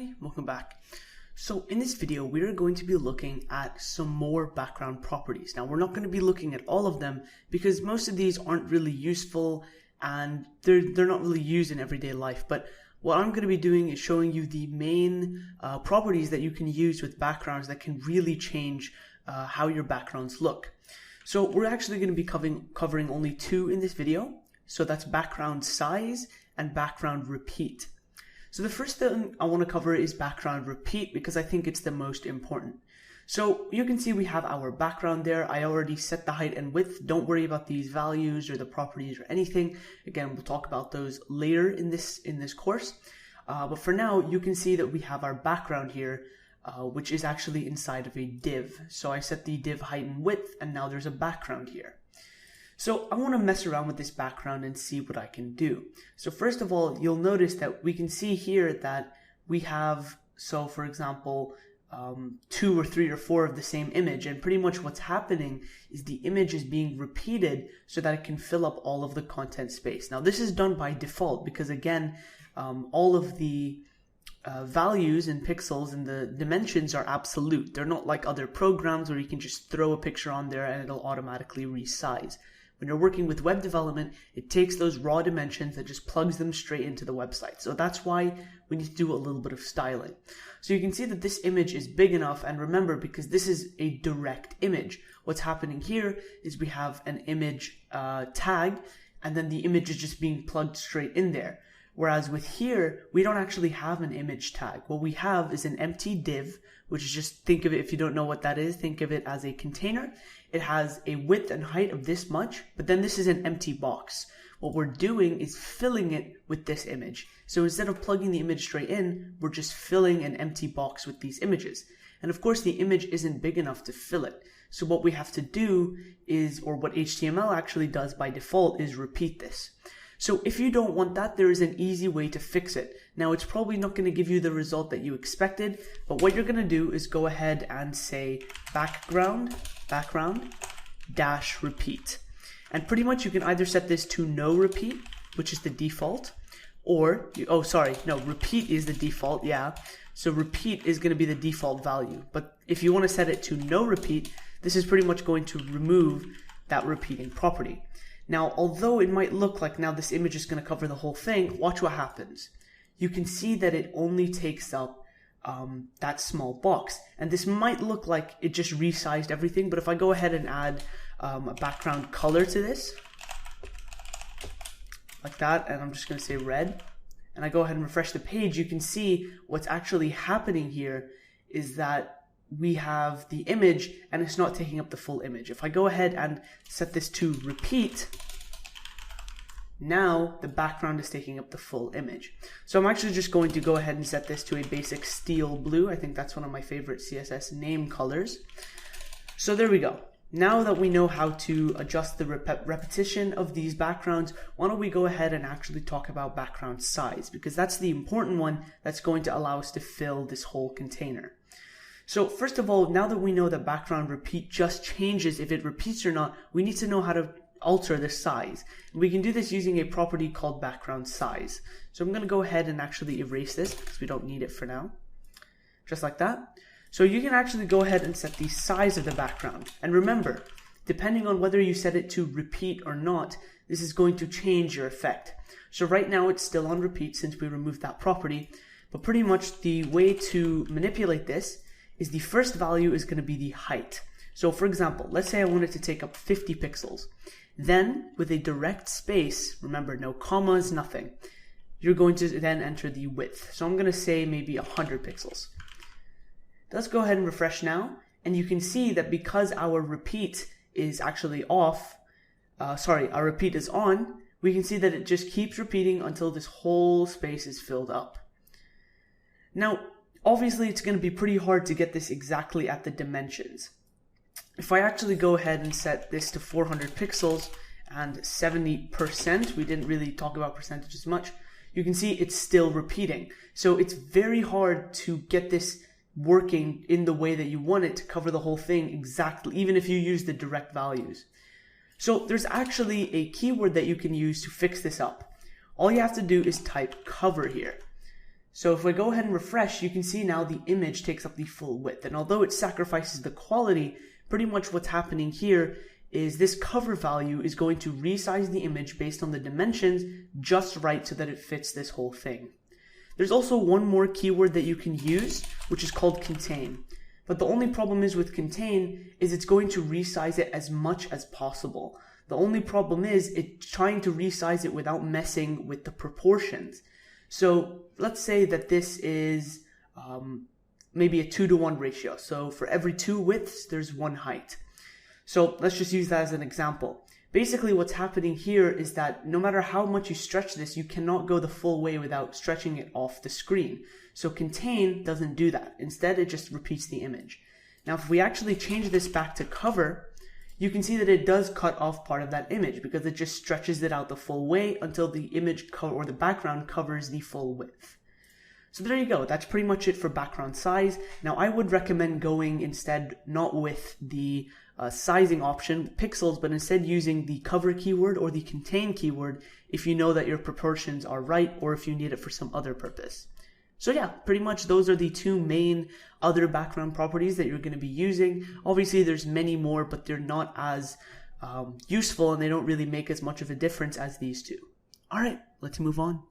Hi, welcome back. So in this video, we're going to be looking at some more background properties. Now, we're not going to be looking at all of them because most of these aren't really useful and they're not really used in everyday life. But what I'm going to be doing is showing you the main properties that you can use with backgrounds that can really change how your backgrounds look. So we're actually going to be covering only two in this video. So that's background size and background repeat. So the first thing I want to cover is background repeat because I think it's the most important. So you can see we have our background there. I already set the height and width. Don't worry about these values or the properties or anything. Again, we'll talk about those later in this course. But for now, you can see that we have our background here, which is actually inside of a div. So I set the div height and width, and now there's a background here. So I want to mess around with this background and see what I can do. So first of all, you'll notice that we can see here that we have, so for example, 2 or 3 or 4 of the same image, and pretty much what's happening is the image is being repeated so that it can fill up all of the content space. Now this is done by default because again, all of the values and pixels and the dimensions are absolute. They're not like other programs where you can just throw a picture on there and it'll automatically resize. When you're working with web development, it takes those raw dimensions and just plugs them straight into the website. So that's why we need to do a little bit of styling. So you can see that this image is big enough, and remember, because this is a direct image, what's happening here is we have an image tag, and then the image is just being plugged straight in there. Whereas with here, we don't actually have an image tag. What we have is an empty div, which is just, think of it, if you don't know what that is, think of it as a container. It has a width and height of this much, but then this is an empty box. What we're doing is filling it with this image. So instead of plugging the image straight in, we're just filling an empty box with these images. And of course, the image isn't big enough to fill it. So what we have to do is, or what HTML actually does by default, is repeat this. So if you don't want that, there is an easy way to fix it. Now, it's probably not going to give you the result that you expected, but what you're going to do is go ahead and say background dash repeat. And pretty much you can either set this to no repeat, which is the default, or, repeat is the default, yeah. So repeat is going to be the default value. But if you want to set it to no repeat, this is pretty much going to remove that repeating property. Now, although it might look like now this image is going to cover the whole thing, watch what happens. You can see that it only takes up that small box. And this might look like it just resized everything, but if I go ahead and add a background color to this, like that, and I'm just going to say red, and I go ahead and refresh the page, you can see what's actually happening here is that we have the image and it's not taking up the full image. If I go ahead and set this to repeat, now the background is taking up the full image. So I'm actually just going to go ahead and set this to a basic steel blue. I think that's one of my favorite CSS name colors. So there we go. Now that we know how to adjust the repetition of these backgrounds, why don't we go ahead and actually talk about background size, because that's the important one that's going to allow us to fill this whole container. So first of all, now that we know that background repeat just changes if it repeats or not, we need to know how to alter the size. And we can do this using a property called background size. So I'm going to go ahead and actually erase this because we don't need it for now. Just like that. So you can actually go ahead and set the size of the background. And remember, depending on whether you set it to repeat or not, this is going to change your effect. So right now it's still on repeat since we removed that property. But pretty much the way to manipulate this is the first value is going to be the height. So for example, let's say I wanted to take up 50 pixels. Then with a direct space, remember no commas, nothing, you're going to then enter the width. So I'm going to say maybe 100 pixels. Let's go ahead and refresh now. And you can see that because our repeat is actually off, our repeat is on, we can see that it just keeps repeating until this whole space is filled up. Now, obviously, it's going to be pretty hard to get this exactly at the dimensions. If I actually go ahead and set this to 400 pixels and 70%, we didn't really talk about percentages much, you can see it's still repeating. So it's very hard to get this working in the way that you want it to cover the whole thing exactly, even if you use the direct values. So there's actually a keyword that you can use to fix this up. All you have to do is type cover here. So if we go ahead and refresh, you can see now the image takes up the full width. And although it sacrifices the quality, pretty much what's happening here is this cover value is going to resize the image based on the dimensions just right so that it fits this whole thing. There's also one more keyword that you can use, which is called contain. But the only problem is with contain is it's going to resize it as much as possible. The only problem is it's trying to resize it without messing with the proportions. So let's say that this is maybe a 2-to-1 ratio. So for every 2 widths, there's 1 height. So let's just use that as an example. Basically what's happening here is that no matter how much you stretch this, you cannot go the full way without stretching it off the screen. So contain doesn't do that. Instead, it just repeats the image. Now, if we actually change this back to cover, you can see that it does cut off part of that image because it just stretches it out the full way until the image or the background covers the full width. So there you go. That's pretty much it for background size. Now, I would recommend going instead not with the sizing option, pixels, but instead using the cover keyword or the contain keyword if you know that your proportions are right or if you need it for some other purpose. So yeah, pretty much those are the 2 main other background properties that you're going to be using. Obviously, there's many more, but they're not as useful and they don't really make as much of a difference as these 2. All right, let's move on.